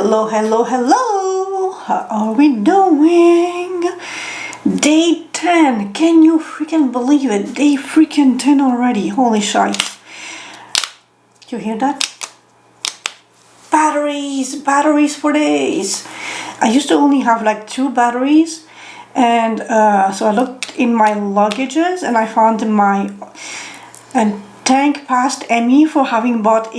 Hello, hello, hello! How are we doing? Day 10. Can you freaking believe it? Day freaking 10 already. Holy shite. You hear that? Batteries for days. I used to only have like 2 batteries, and so I looked in my luggages and I found my tank passed me for having bought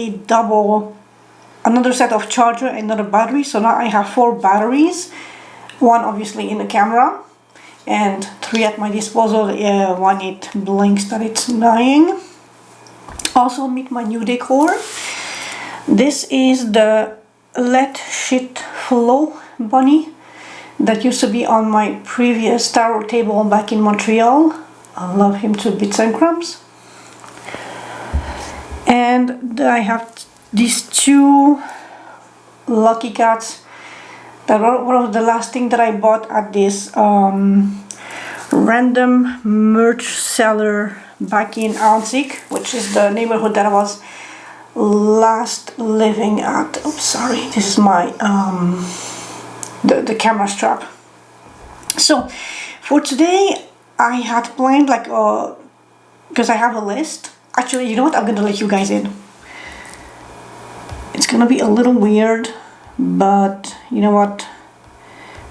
another set of charger and another battery. So now I have 4 batteries, 1 obviously in the camera and 3 at my disposal. One it blinks that it's dying. Also meet my new decor. This is the Let Shit Flow bunny that used to be on my previous tarot table back in Montreal. I love him to bits and crumbs. And I have these 2 lucky cats that were one of the last thing that I bought at this random merch seller back in Aansik, which is the neighborhood that I was last living at. Oops, sorry, this is my the camera strap. So for today I had planned because I have a list. Actually, you know what, I'm gonna let you guys in. It's gonna be a little weird, but you know what,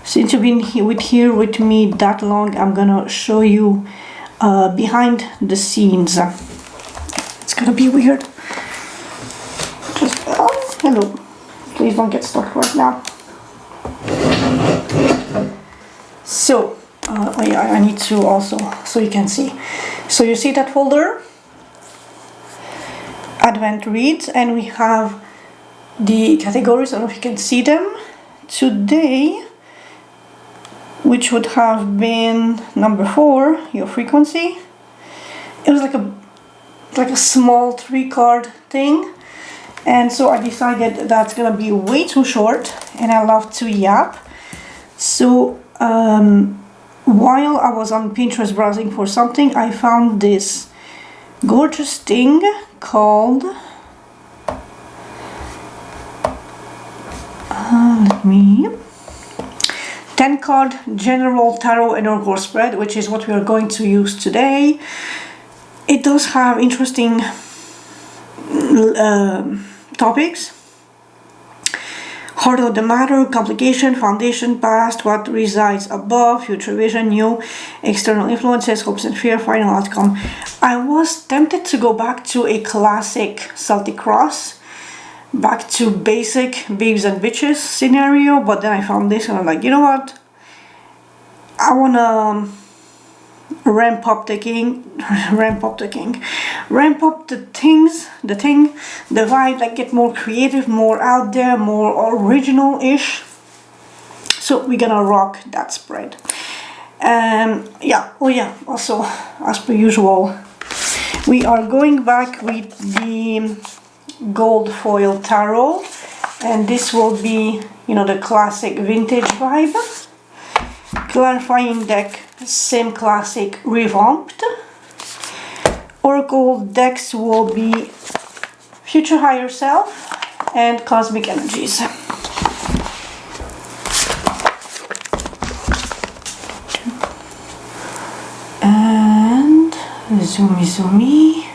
since you've been here with me that long, I'm gonna show you behind the scenes. It's gonna be weird. Hello, please don't get stuck right now. So oh yeah, I need to also, so you can see. So you see that folder, Advent Reads, and we have the categories. I don't know if you can see them today, which would have been number 4, your frequency. It was like a small 3-card thing, and so I decided that's gonna be way too short, and I love to yap. So while I was on Pinterest browsing for something, I found this gorgeous thing called let me 10-card general tarot and oracle spread, which is what we are going to use today. It does have interesting topics: heart of the matter, complication, foundation, past, what resides above, future vision, new, external influences, hopes and fear, final outcome. I was tempted to go back to a classic Celtic cross, back to basic babes and bitches scenario, but then I found this and I'm like, you know what, I wanna ramp up the vibe, like get more creative, more out there, more original-ish. So we're gonna rock that spread. Yeah, oh yeah, also as per usual, we are going back with the gold foil tarot, and this will be, you know, the classic vintage vibe. Clarifying deck, same classic revamped. Oracle decks will be future higher self and cosmic energies. And zoomy,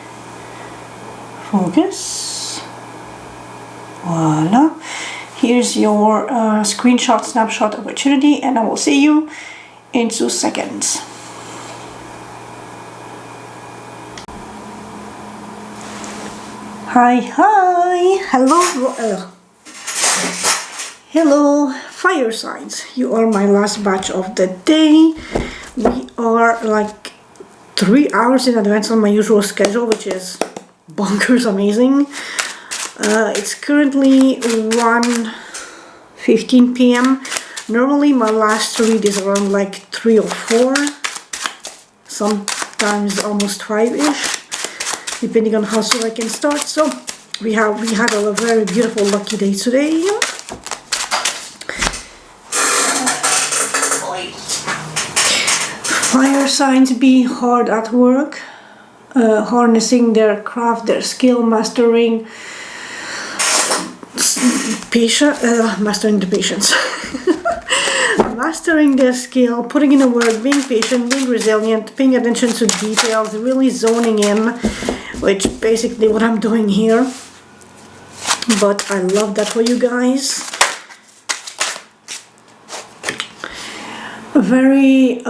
focus. Voila. Here's your screenshot, snapshot opportunity, and I will see you in 2 seconds. Hi, hello, fire signs. You are my last batch of the day. We are like 3 hours in advance on my usual schedule, which is bonkers amazing. It's currently 1:15 p.m. Normally my last read is around like 3 or 4, sometimes almost 5-ish, depending on how soon I can start. So we had a very beautiful lucky day today. Fire signs be hard at work, harnessing their craft, their skill, mastering mastering the patience. Mastering their skill, putting in the work, being patient, being resilient, paying attention to details, really zoning in, which basically what I'm doing here. But I love that for you guys. Very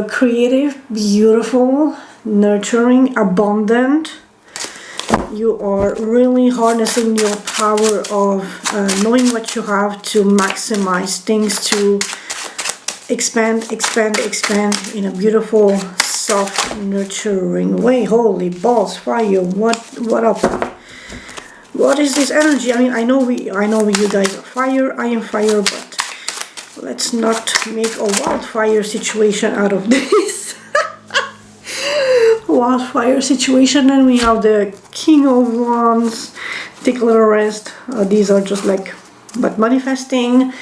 creative, beautiful, nurturing, abundant. You are really harnessing your power of knowing what you have to maximize things, to expand in a beautiful, soft, nurturing way. Holy balls, fire! What up? What is this energy? I mean, I know you guys are fire. I am fire, but let's not make a wildfire situation out of this. Wildfire situation. And we have the King of Wands. Take a little rest. These are just like, but manifesting,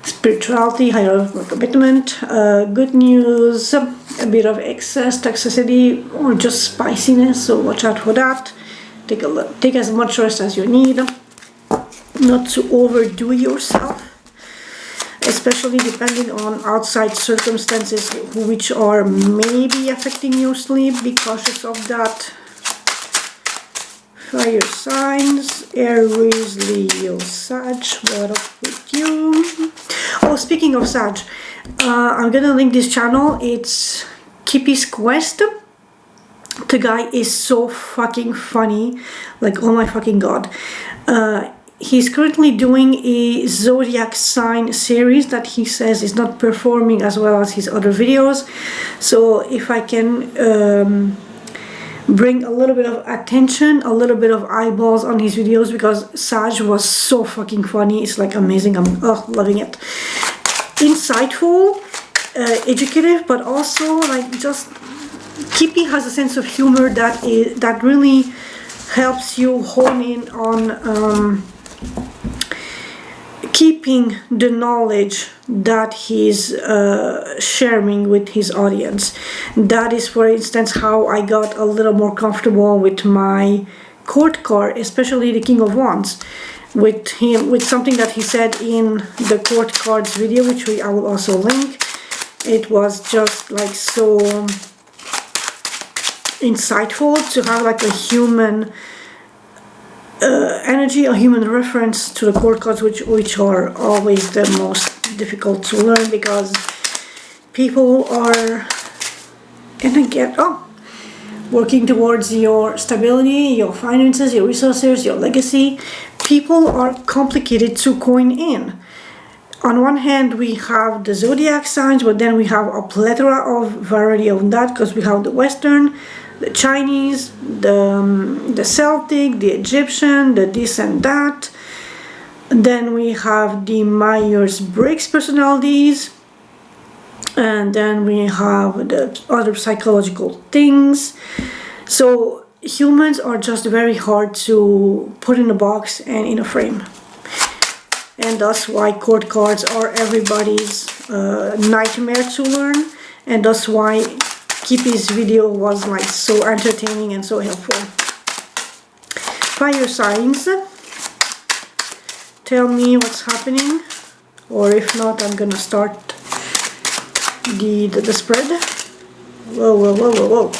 spirituality, higher commitment, good news, a bit of excess toxicity or just spiciness, so watch out for that. Take as much rest as you need, not to overdo yourself, especially depending on outside circumstances which are maybe affecting your sleep. Be cautious of that. Fire signs, Aries, Leo, Sag, what up with you? Oh, speaking of Sag, I'm gonna link this channel. It's Kippy's Quest. The guy is so fucking funny, like, oh my fucking god. He's currently doing a zodiac sign series that he says is not performing as well as his other videos. So if I can bring a little bit of attention, a little bit of eyeballs on his videos, because Sag was so fucking funny. It's like amazing. I'm loving it. Insightful, educative, but also like just Kippy has a sense of humor that really helps you hone in on keeping the knowledge that he's sharing with his audience. That is, for instance, how I got a little more comfortable with my court card, especially the King of Wands, with something that he said in the court cards video, which I will also link. It was just like so insightful to have like a human energy, a human reference to the court cards, which are always the most difficult to learn, because people are working towards your stability, your finances, your resources, your legacy. People are complicated to coin in. On one hand, we have the zodiac signs, but then we have a plethora of variety of that, because we have the Western, the Chinese, the Celtic, the Egyptian, the this and that. Then we have the Myers-Briggs personalities, and then we have the other psychological things. So humans are just very hard to put in a box and in a frame, and that's why court cards are everybody's nightmare to learn, and that's why Kippy's video was like so entertaining and so helpful. Fire signs, tell me what's happening, or if not, I'm gonna start the spread. Whoa.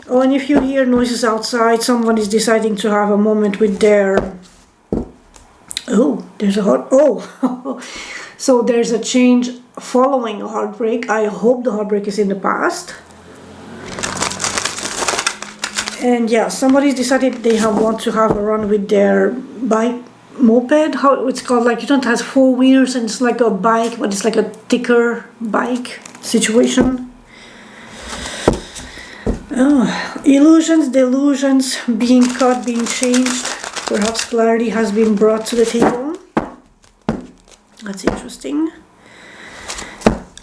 Oh, and if you hear noises outside, someone is deciding to have a moment with their... Oh, there's a heart... Oh! So there's a change following a heartbreak. I hope the heartbreak is in the past. And yeah, somebody's decided they want to have a run with their bike, moped, how it's called, like, you don't have 4 wheels and it's like a bike, but it's like a thicker bike situation. Oh, illusions, delusions, being cut, being changed. Perhaps clarity has been brought to the table. That's interesting.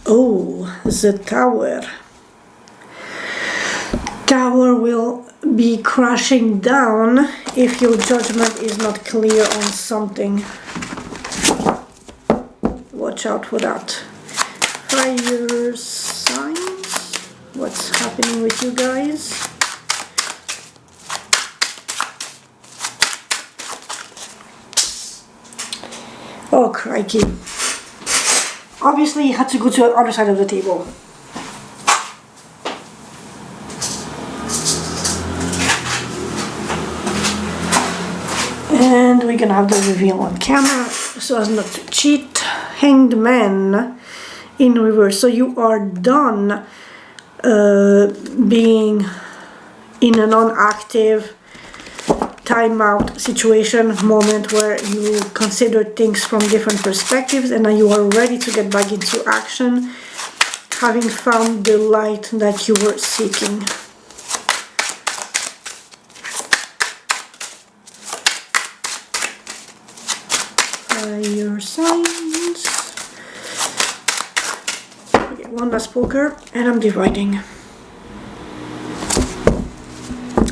Oh, the Tower. Tower will be crashing down if your judgment is not clear on something. Watch out for that. Fire signs. What's happening with you guys? Oh, crikey. Obviously, you had to go to the other side of the table. And we're gonna have the reveal on camera so as not to cheat. Hanged Man in reverse. So you are done being in a non-active timeout situation, moment where you consider things from different perspectives, and now you are ready to get back into action, having found the light that you were seeking. Fire signs. Okay, one last poker, and I'm dividing.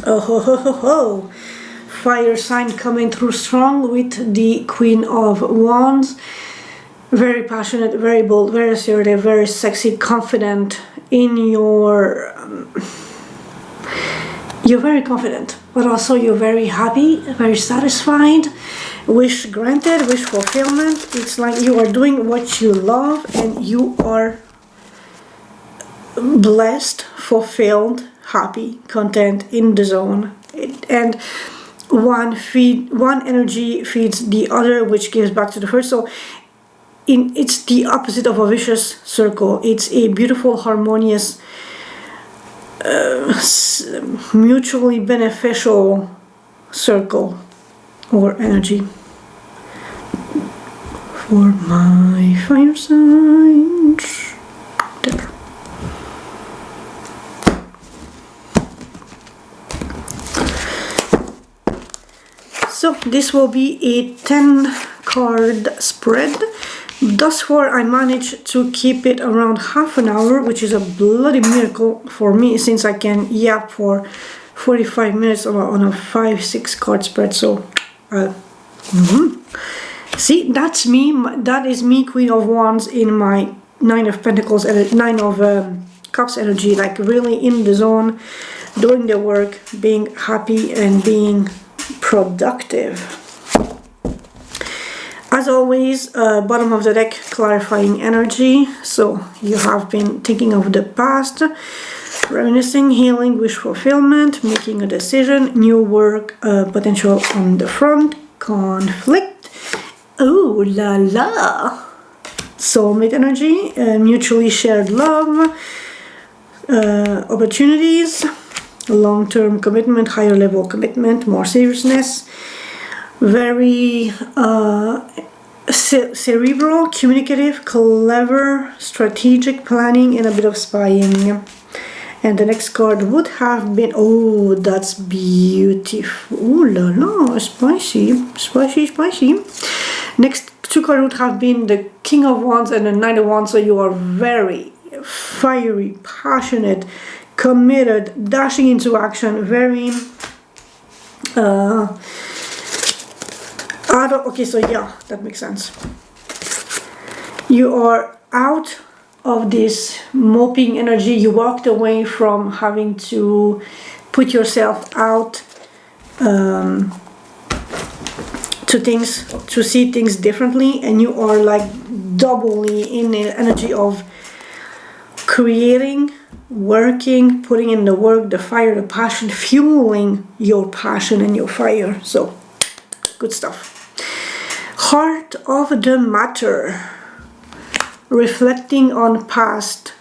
Oh ho ho ho ho! Fire sign coming through strong with the Queen of Wands. Very passionate, very bold, very assertive, very sexy, confident in your... you're very confident, but also you're very happy, very satisfied. Wish granted, wish fulfillment. It's like you are doing what you love and you are blessed, fulfilled, happy, content, in the zone. And one energy feeds the other, which gives back to the first. So it's the opposite of a vicious circle. It's a beautiful, harmonious, mutually beneficial circle or energy. For my fire signs, there. So this will be a 10 card spread. Thus far I managed to keep it around half an hour, which is a bloody miracle for me, since I can yap for 45 minutes on a 5-6 card spread. So see, that's me. That is me, Queen of Wands, in my 9 of Pentacles and 9 of Cups energy, like really in the zone, doing the work, being happy and being productive. As always, bottom of the deck, clarifying energy. So you have been thinking of the past, reminiscing, healing, wish fulfillment, making a decision, new work, potential on the front, conflict. Oh la la! Soulmate energy, mutually shared love, opportunities, long-term commitment, higher level commitment, more seriousness, very cerebral, communicative, clever, strategic planning, and a bit of spying. And the next card would have been, oh, that's beautiful. Oh la la, spicy, spicy, spicy. Next two cards would have been the King of Wands and the Knight of Wands. So you are very fiery, passionate, committed, dashing into action, very okay, so yeah, that makes sense. You are out of this moping energy. You walked away from having to put yourself out to see things differently, and you are like doubly in the energy of creating, working, putting in the work, the fire, the passion, fueling your passion and your fire. So good stuff. Heart of the matter, reflecting on past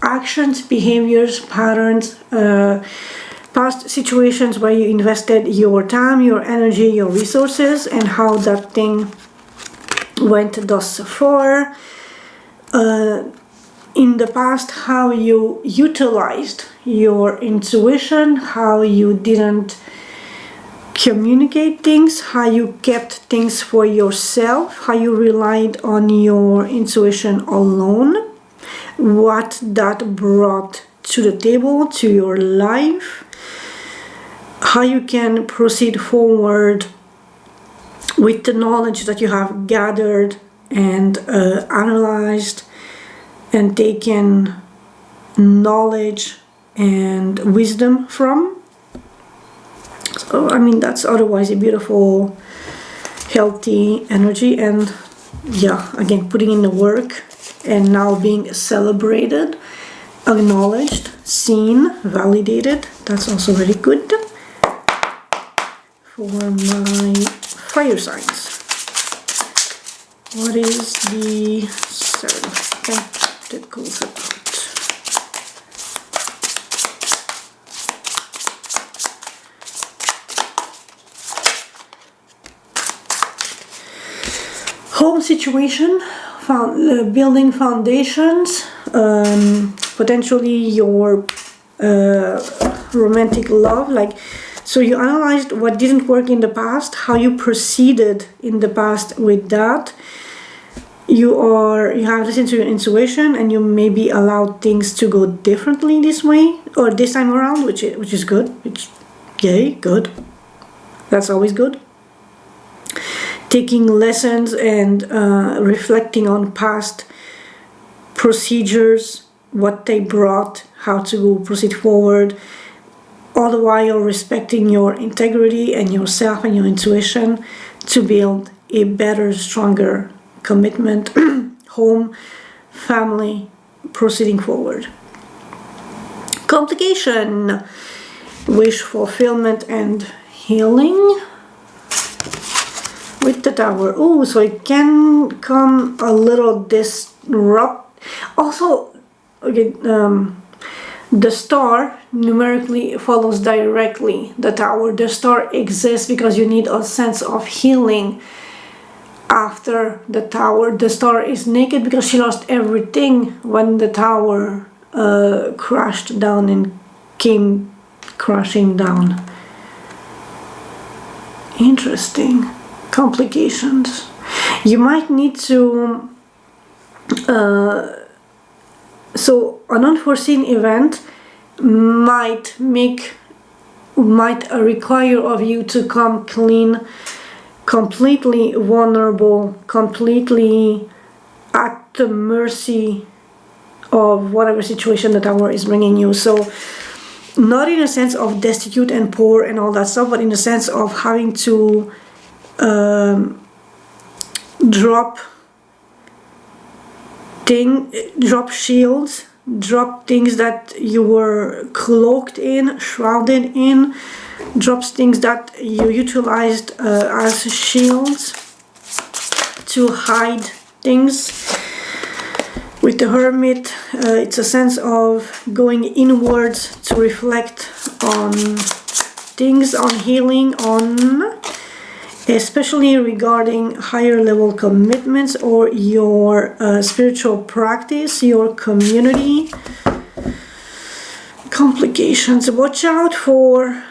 actions, behaviors, patterns, past situations where you invested your time, your energy, your resources, and how that thing went thus far. In the past, how you utilized your intuition, how you didn't communicate things, how you kept things for yourself, how you relied on your intuition alone, what that brought to the table, to your life, how you can proceed forward with the knowledge that you have gathered and analyzed and taken knowledge and wisdom from. So I mean, that's otherwise a beautiful, healthy energy. And yeah, again, putting in the work and now being celebrated, acknowledged, seen, validated. That's also very good for my fire signs. What is the 7 Pentacles about? Home situation, building foundations, potentially your romantic love. Like, so you analyzed what didn't work in the past, how you proceeded in the past with that. You have listened to your intuition, and you maybe allowed things to go differently this way or this time around, which is good. Which, yay, good. That's always good. Taking lessons and reflecting on past procedures, what they brought, how to proceed forward, all the while respecting your integrity and yourself and your intuition to build a better, stronger commitment, home, family, proceeding forward. Complication, wish fulfillment and healing. With the Tower, oh, so it can come a little disrupt. Also, okay, the Star numerically follows directly the Tower. The Star exists because you need a sense of healing after the Tower. The Star is naked because she lost everything when the Tower crashed down and came crashing down. Interesting. Complications. You might need to so an unforeseen event might require of you to come clean, completely vulnerable, completely at the mercy of whatever situation the Tower is bringing you. So not in a sense of destitute and poor and all that stuff, but in the sense of having to drop shields, drop things that you were cloaked in, shrouded in, drops things that you utilized as shields to hide things. With the Hermit, it's a sense of going inwards to reflect on things, on healing, on especially regarding higher level commitments or your spiritual practice, your community. Complications. Watch out for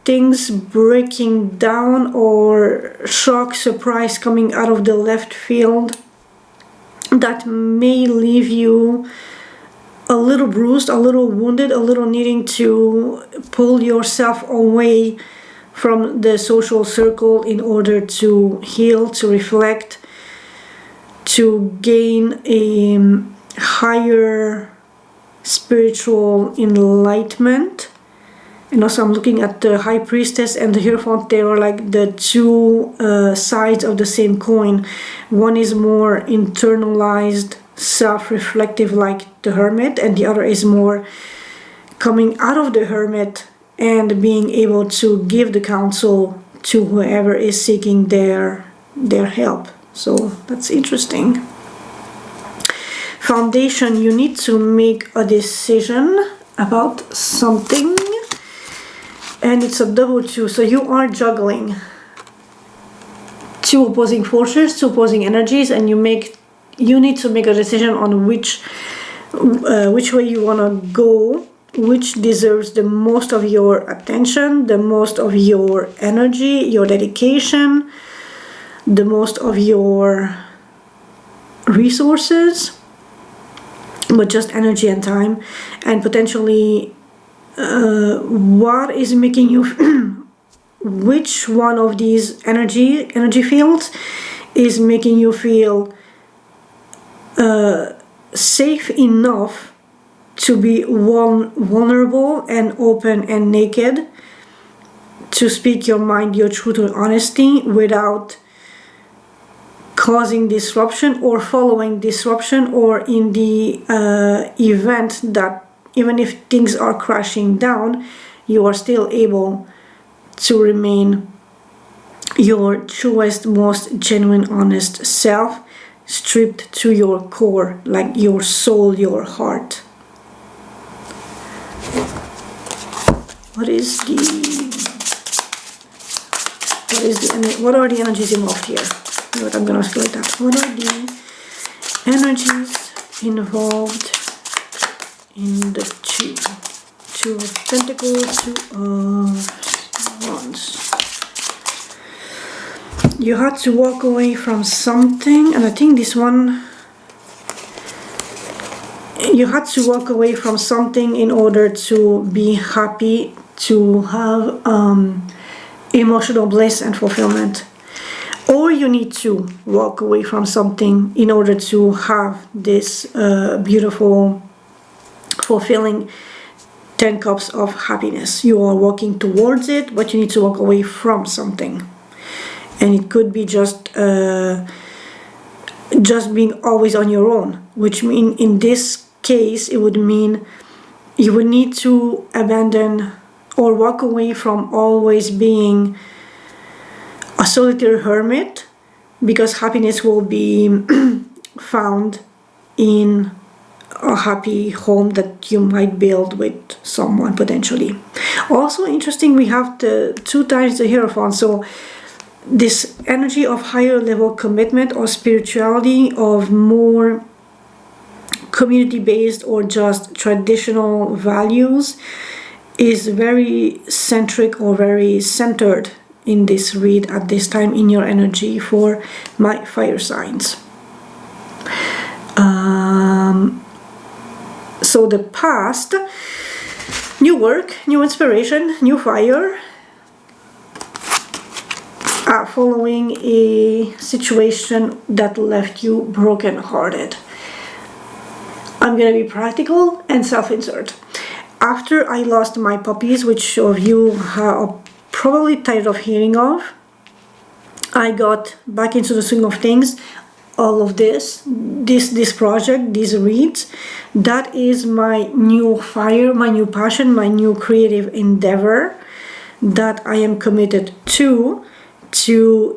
things breaking down or shock, surprise coming out of the left field that may leave you a little bruised, a little wounded, a little needing to pull yourself away from the social circle in order to heal, to reflect, to gain a higher spiritual enlightenment. And also I'm looking at the High Priestess and the Hierophant. They are like the two sides of the same coin. One is more internalized, self-reflective like the Hermit, and the other is more coming out of the Hermit and being able to give the counsel to whoever is seeking their help. So that's interesting. Foundation, you need to make a decision about something, and it's a double 2, so you are juggling two opposing forces, two opposing energies, and you need to make a decision on which way you want to go, which deserves the most of your attention, the most of your energy, your dedication, the most of your resources, but just energy and time, and potentially what is making you which one of these energy fields is making you feel safe enough to be vulnerable and open and naked, to speak your mind, your truth, or honesty without causing disruption or following disruption, or in the event that even if things are crashing down, you are still able to remain your truest, most genuine, honest self, stripped to your core, like your soul, your heart. What are the energies involved here? You know what, I'm gonna ask you like that. What are the energies involved in the two of Pentacles, Two of Wands? You had to walk away from something, and I think this one, you had to walk away from something in order to be happy, to have emotional bliss and fulfillment. Or you need to walk away from something in order to have this beautiful, fulfilling 10 cups of happiness. You are walking towards it, but you need to walk away from something. And it could be just being always on your own, which mean in this case it would mean you would need to abandon or walk away from always being a solitary hermit, because happiness will be found in a happy home that you might build with someone potentially. Also interesting, we have the 2 times the Hierophant, so this energy of higher level commitment or spirituality, of more community based or just traditional values, is very centric or very centered in this read at this time in your energy for my fire signs. So the past, new work, new inspiration, new fire, following a situation that left you broken-hearted. I'm gonna be practical and self-insert. After I lost my puppies, which of you are probably tired of hearing of, I got back into the swing of things. All of this project, these reads, that is my new fire, my new passion, my new creative endeavor that I am committed to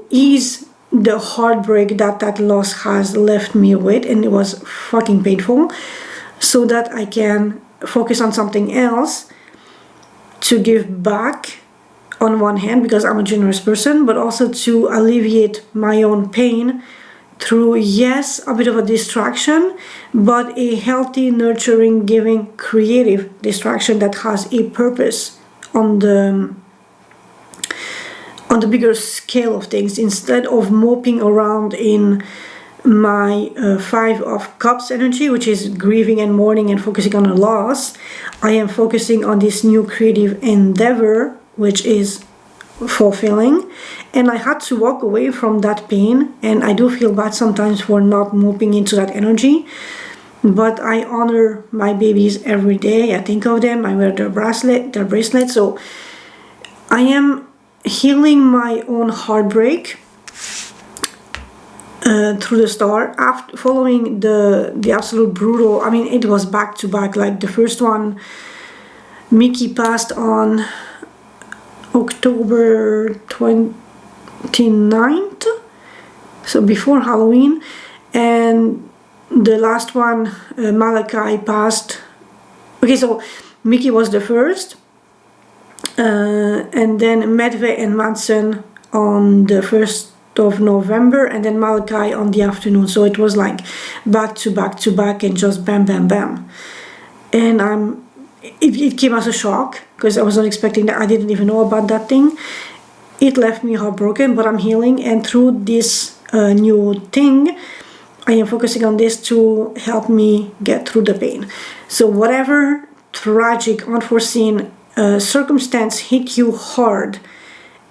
ease the heartbreak that loss has left me with, and it was fucking painful, so that I can focus on something else to give back on one hand, because I'm a generous person, but also to alleviate my own pain through, yes, a bit of a distraction, but a healthy, nurturing, giving, creative distraction that has a purpose on the bigger scale of things. Instead of moping around in my 5 of Cups energy, which is grieving and mourning and focusing on a loss, I am focusing on this new creative endeavor, which is fulfilling. And I had to walk away from that pain, and I do feel bad sometimes for not moving into that energy, but I honor my babies every day. I think of them, I wear their bracelet, so I am healing my own heartbreak through the star, after following the absolute brutal, I mean, it was back to back. Like the first one, Mickey passed on October 29th, so before Halloween, and the last one, Malachi, passed. Okay, so Mickey was the first, and then Medve and Madsen on the 1st of November, and then Malachi on the afternoon. So it was like back to back to back, and just bam bam bam. And it came as a shock, because I was not expecting that. I didn't even know about that thing. It left me heartbroken, but I'm healing, and through this new thing, I am focusing on this to help me get through the pain. So whatever tragic, unforeseen circumstance hit you hard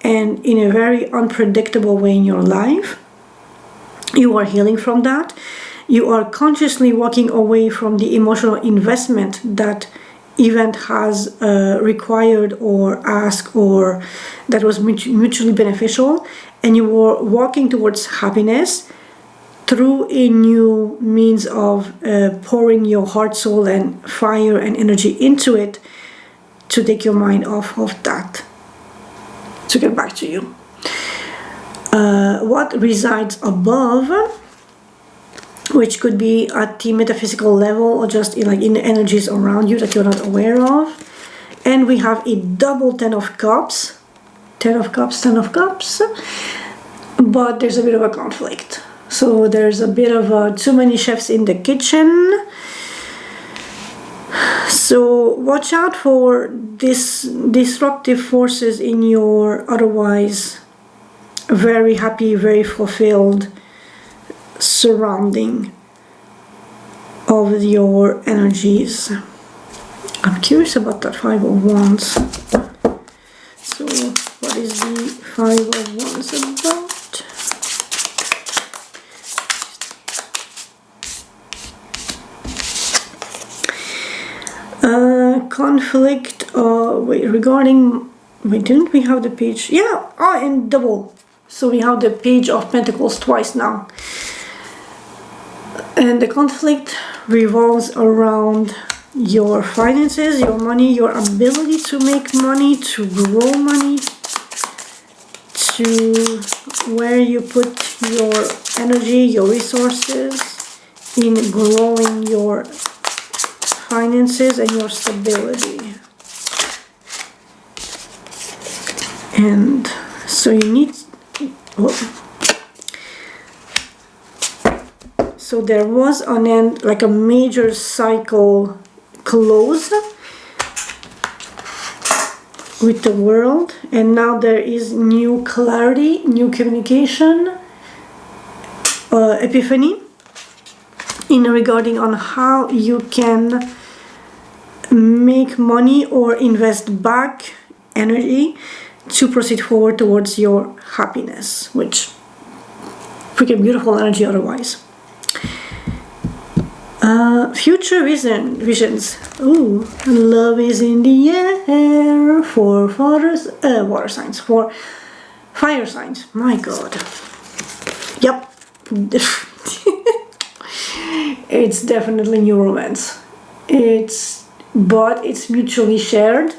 and in a very unpredictable way in your life, you are healing from that. You are consciously walking away from the emotional investment that event has required or asked, or that was mutually beneficial, and you were walking towards happiness, through a new means of pouring your heart, soul, and fire and energy into it to take your mind off of that, to get back to you. What resides above, which could be at the metaphysical level or just in the energies around you that you're not aware of. And we have a double 10 of cups, 10 of cups, 10 of cups, but there's a bit of a conflict. So there's a bit of too many chefs in the kitchen. So watch out for this disruptive forces in your otherwise very happy, very fulfilled surrounding of your energies. I'm curious about that Five of Wands. So what is the Five of Wands about? Conflict regarding, didn't we have the page? Yeah, and double. So we have the Page of Pentacles twice now. And the conflict revolves around your finances, your money, your ability to make money, to grow money, to where you put your energy, your resources in growing your finances and your stability. And so you need, so there was an end, like a major cycle closed with the world, and now there is new clarity, new communication, epiphany in regarding on how you can make money or invest back energy to proceed forward towards your happiness, which freaking beautiful energy otherwise. Future visions. Ooh, love is in the air for water signs, for fire signs. My God. Yep. It's definitely new romance. But it's mutually shared.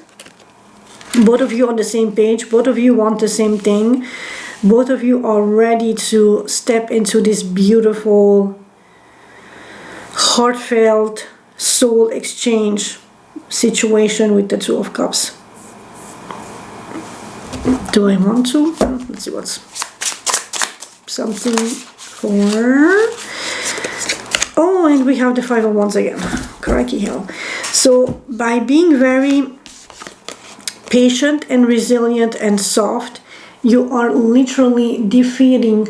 Both of you on the same page. Both of you want the same thing. Both of you are ready to step into this beautiful, heartfelt soul exchange situation with the Two of Cups. Do I want to? Let's see what's something for... Oh, and we have the Five of Wands again. Crikey hell. So by being very patient and resilient and soft, you are literally defeating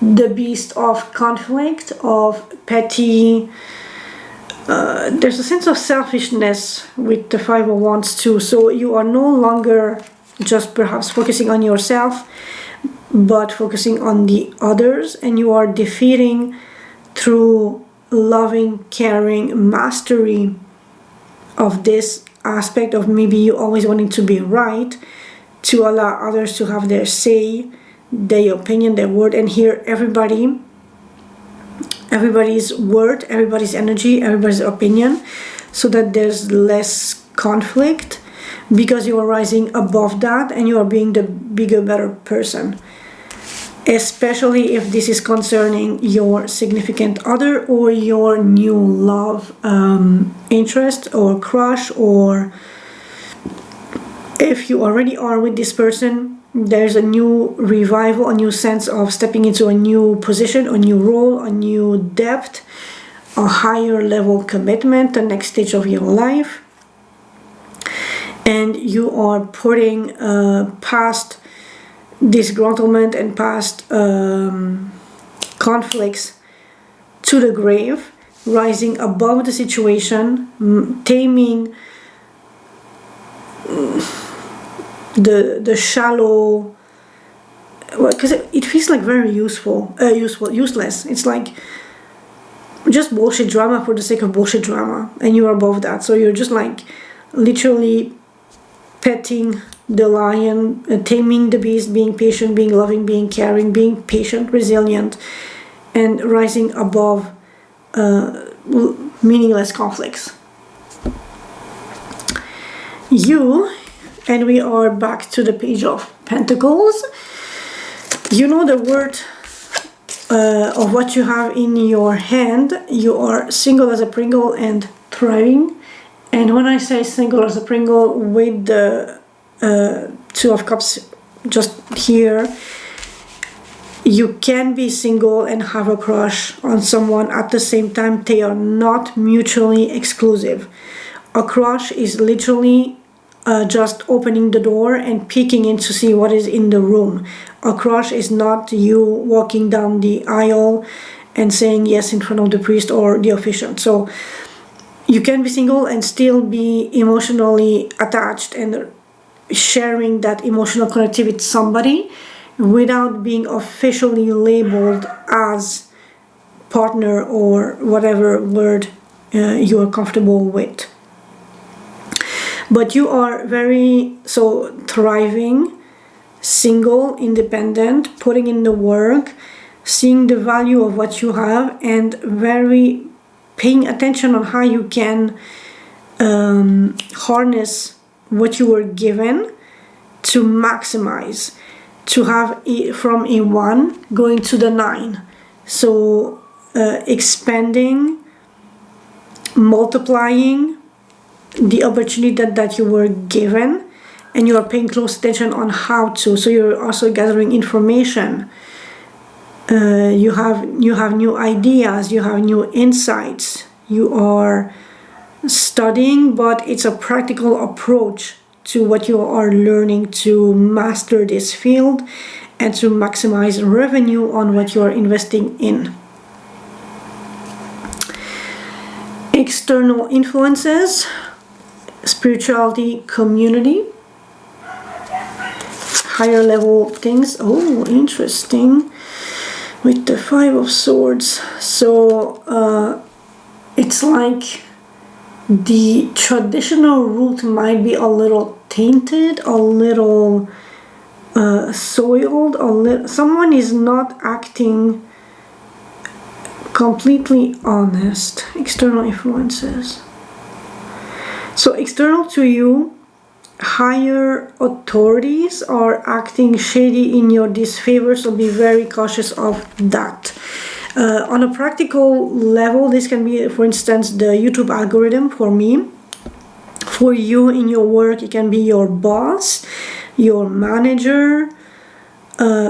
the beast of conflict, of petty. There's a sense of selfishness with the Five of Wands too. So you are no longer just perhaps focusing on yourself, but focusing on the others, and you are defeating through loving, caring, mastery of this aspect of maybe you always wanting to be right, to allow others to have their say, their opinion, their word, and hear everybody's word, everybody's energy, everybody's opinion, so that there's less conflict, because you are rising above that and you are being the bigger, better person. Especially if this is concerning your significant other or your new love interest or crush, or if you already are with this person, there's a new revival, a new sense of stepping into a new position, a new role, a new depth, a higher level commitment, the next stage of your life. And you are putting past disgruntlement and past conflicts to the grave, rising above the situation, taming the shallow, because it feels like very useless. It's like just bullshit drama for the sake of bullshit drama, and you're above that. So you're just like literally petting the lion, taming the beast, being patient, being loving, being caring, being patient, resilient, and rising above meaningless conflicts. And we are back to the Page of Pentacles. You know the word of what you have in your hand. You are single as a Pringle and thriving. And when I say single as a Pringle with the Two of Cups just here, you can be single and have a crush on someone at the same time. They are not mutually exclusive. A crush is literally just opening the door and peeking in to see what is in the room. A crush is not you walking down the aisle and saying yes in front of the priest or the officiant. So you can be single and still be emotionally attached and sharing that emotional connectivity with somebody without being officially labeled as partner or whatever word you are comfortable with. But you are very thriving, single, independent, putting in the work, seeing the value of what you have, and very paying attention on how you can harness what you were given to maximize, to have from a 1 going to the 9. So expanding, multiplying the opportunity that you were given, and you are paying close attention on how to. So you're also gathering information. You have new ideas, you have new insights. You are studying, but it's a practical approach to what you are learning to master this field and to maximize revenue on what you are investing in. External influences, spirituality, community, higher level things. Oh, interesting. With the 5 of Swords. So it's like the traditional route might be a little tainted, a little soiled, someone is not acting completely honest. External influences. So external to you, higher authorities are acting shady in your disfavor, so be very cautious of that. On a practical level, this can be, for instance, the YouTube algorithm for me. For you in your work, it can be your boss, your manager,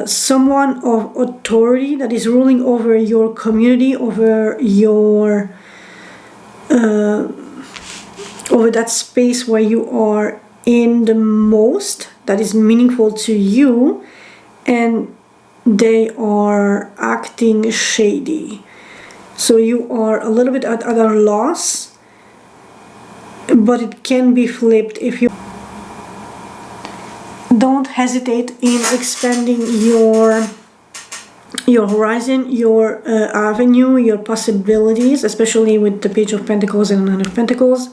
someone of authority that is ruling over your community, over your over that space where you are in the most, that is meaningful to you, and they are acting shady. So you are a little bit at a loss, but it can be flipped if you don't hesitate in expanding your horizon, your avenue, your possibilities, especially with the Page of Pentacles and Nine of Pentacles.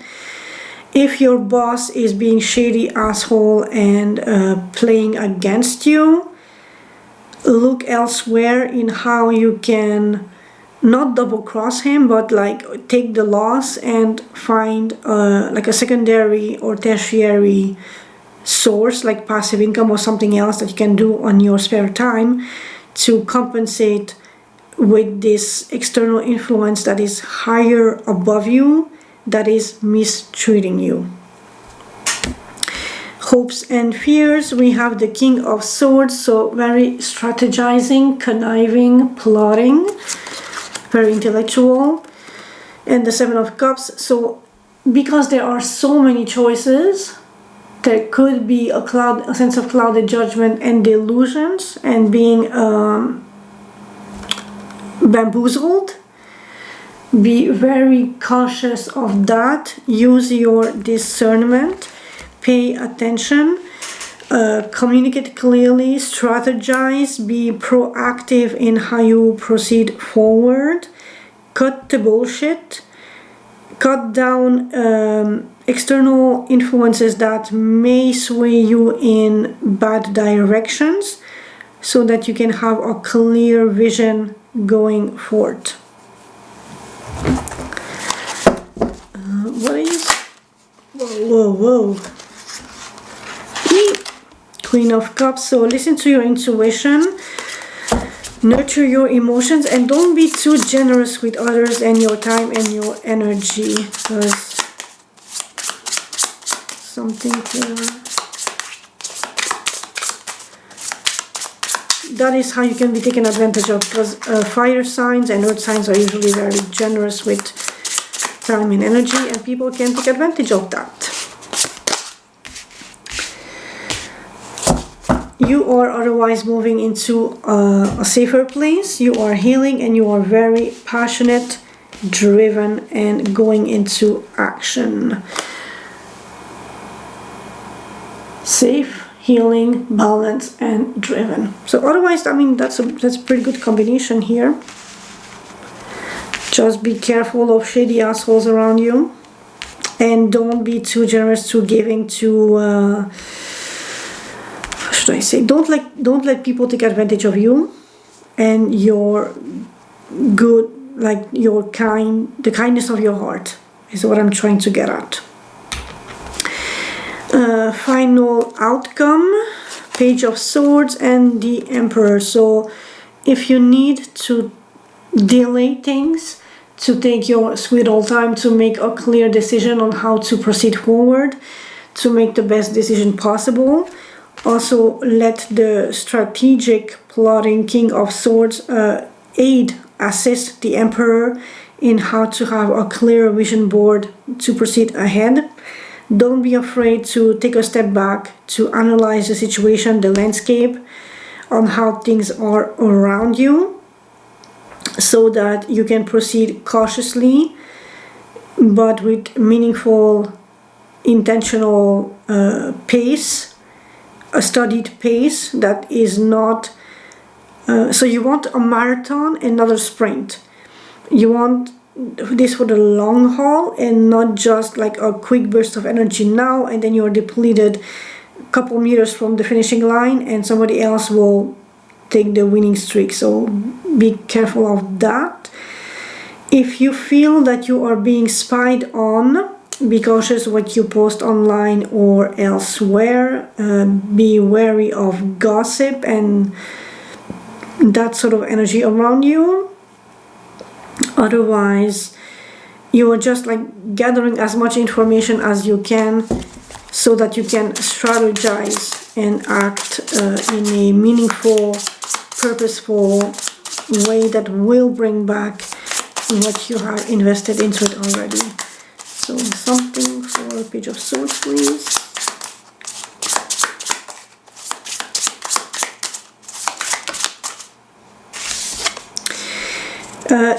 If your boss is being shady asshole and playing against you, look elsewhere in how you can not double cross him, but like take the loss and find like a secondary or tertiary source, like passive income or something else that you can do on your spare time to compensate with this external influence that is higher above you, that is mistreating you. Hopes and fears, we have the King of Swords, so very strategizing, conniving, plotting, very intellectual, and the Seven of Cups. So because there are so many choices, there could be a sense of clouded judgment and delusions and being bamboozled. Be very cautious of that. Use your discernment. Pay attention. Communicate clearly. Strategize. Be proactive in how you proceed forward. Cut the bullshit. Cut down external influences that may sway you in bad directions, so that you can have a clear vision going forth. What is... Whoa. Queen of Cups. So listen to your intuition, nurture your emotions, and don't be too generous with others and your time and your energy, because something here. That is how you can be taken advantage of, because fire signs and earth signs are usually very generous with time and energy, and people can take advantage of that. You are otherwise moving into a safer place. You are healing and you are very passionate, driven, and going into action. Safe, healing, balanced, and driven. So otherwise, I mean, that's a pretty good combination here. Just be careful of shady assholes around you, and don't be too generous, too giving, too how should I say, don't let people take advantage of you and your good, like your the kindness of your heart is what I'm trying to get at. Final outcome, Page of Swords and the Emperor. So if you need to delay things, to take your sweet old time to make a clear decision on how to proceed forward, to make the best decision possible. Also, let the strategic plotting King of Swords assist the Emperor in how to have a clear vision board to proceed ahead. Don't be afraid to take a step back to analyze the situation, the landscape, on how things are around you, so that you can proceed cautiously but with meaningful, intentional pace, a studied pace that is not... so you want a marathon and not a sprint. You want this for the long haul and not just like a quick burst of energy now and then you're depleted a couple meters from the finishing line and somebody else will take the winning streak. So be careful of that. If you feel that you are being spied on, be cautious what you post online or elsewhere. Be wary of gossip and that sort of energy around you. Otherwise, you are just like gathering as much information as you can so that you can strategize and act in a meaningful, purposeful way that will bring back what you have invested into it already. So something for Page of Swords, please.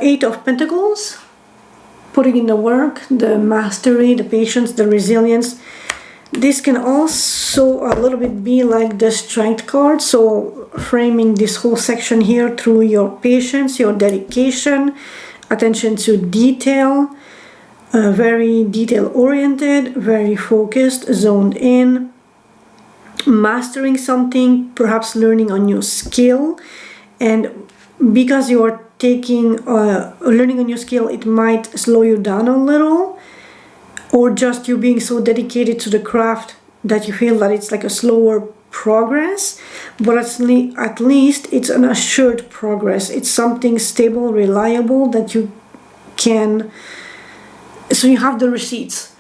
Eight of Pentacles, putting in the work, the mastery, the patience, the resilience. This can also a little bit be like the Strength card, so framing this whole section here through your patience, your dedication, attention to detail, very detail oriented, very focused, zoned in, mastering something, perhaps learning a new skill. And because you are learning a new skill, it might slow you down a little, or just you being so dedicated to the craft that you feel that it's like a slower progress, but at least it's an assured progress. It's something stable, reliable that you can, so you have the receipts.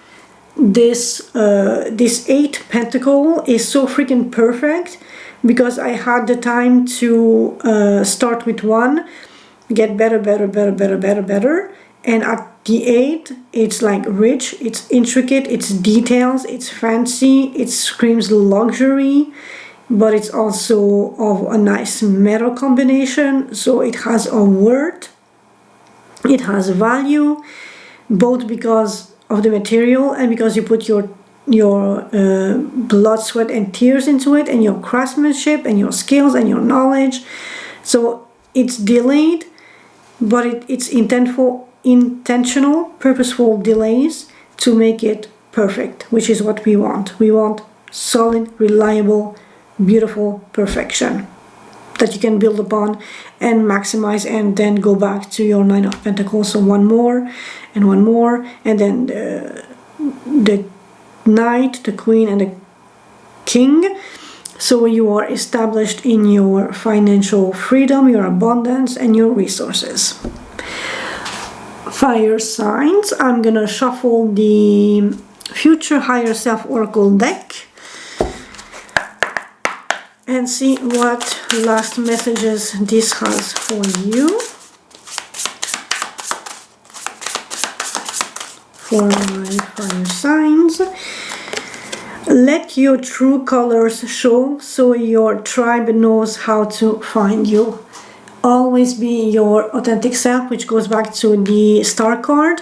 This 8 Pentacle is so freaking perfect because I had the time to start with 1, get better, and at the 8 it's like rich, it's intricate, it's details, it's fancy, it screams luxury, but it's also of a nice metal combination, so it has a worth, it has value, both because of the material and because you put your blood, sweat and tears into it, and your craftsmanship and your skills and your knowledge. So it's delayed, but it's intentional, purposeful delays to make it perfect, which is what we want. We want solid, reliable, beautiful perfection. that you can build upon and maximize, and then go back to your Nine of Pentacles. So one more, and then the Knight, the Queen, and the King. So you are established in your financial freedom, your abundance, and your resources. Fire signs. I'm gonna shuffle the Future Higher Self Oracle deck and see what last messages this has for you. For my fire signs. Let your true colors show so your tribe knows how to find you. Always be your authentic self, which goes back to the Star card.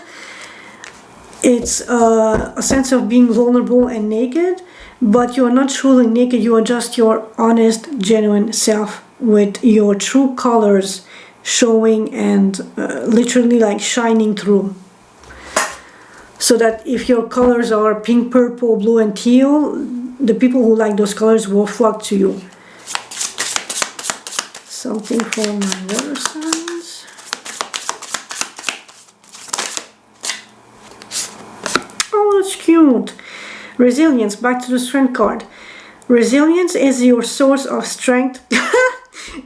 It's a sense of being vulnerable and naked, but you are not truly naked. You are just your honest, genuine self with your true colors showing and literally like shining through. So that if your colors are pink, purple, blue, and teal, the people who like those colors will flock to you. Something for my water signs. Oh, that's cute. Resilience, back to the Strength card. Resilience is your source of strength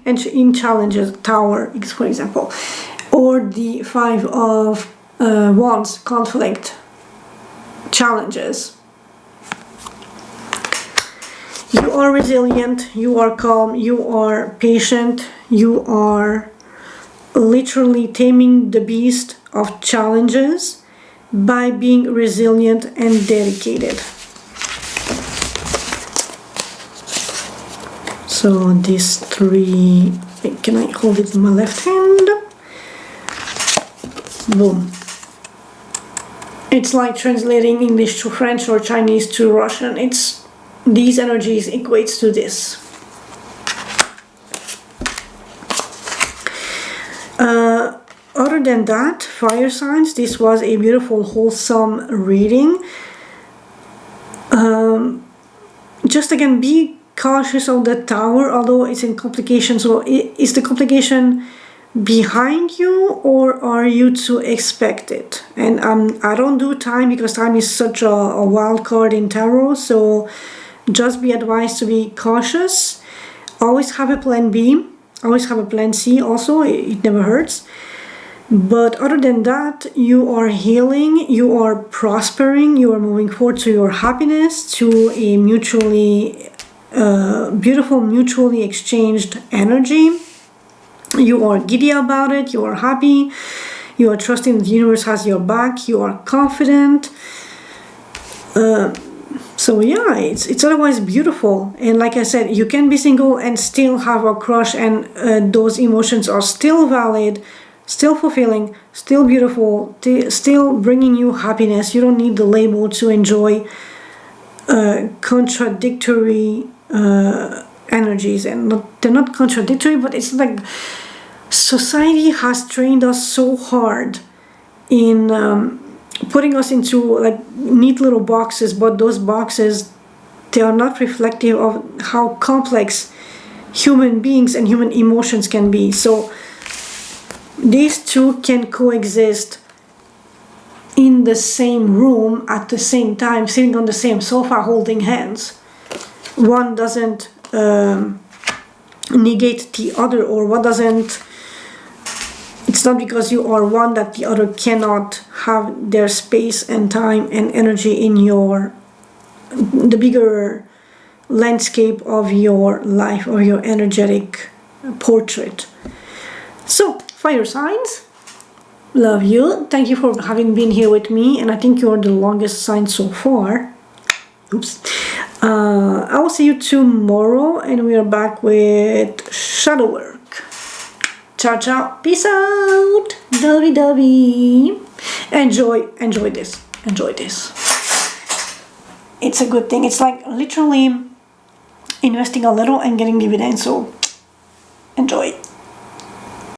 and in challenges, Tower, for example. Or the Five of Wands, conflict, challenges. You are resilient, you are calm, you are patient, you are literally taming the beast of challenges by being resilient and dedicated. So these three, can I hold it in my left hand? Boom. It's like translating English to French or Chinese to Russian. It's these energies equates to this. Other than that, fire signs, this was a beautiful, wholesome reading. Just again, be cautious of the Tower, although it's in complication. So is the complication behind you, or are you to expect it? And I don't do time because time is such a wild card in tarot, so just be advised to be cautious. Always have a plan B, always have a plan C also, it never hurts. But other than that, you are healing, you are prospering, you are moving forward to your happiness, to a mutually beautiful, mutually exchanged energy. You are giddy about it, you are happy, you are trusting the universe has your back, you are confident. So yeah, it's otherwise beautiful. And like I said, you can be single and still have a crush, and those emotions are still valid, still fulfilling, still beautiful, still bringing you happiness. You don't need the label to enjoy contradictory energies. And they're not contradictory, but it's like society has trained us so hard in putting us into like neat little boxes, but those boxes, they are not reflective of how complex human beings and human emotions can be. So these two can coexist in the same room at the same time, sitting on the same sofa holding hands. One doesn't negate the other, or one doesn't, it's not because you are one that the other cannot have their space and time and energy in the bigger landscape of your life, or your energetic portrait. So fire signs, love you, thank you for having been here with me, and I think you're the longest sign so far. Oops. I will see you tomorrow, and we are back with shadow work. Ciao ciao, peace out, dovey. Enjoy this, it's a good thing. It's like literally investing a little and getting dividends, so enjoy.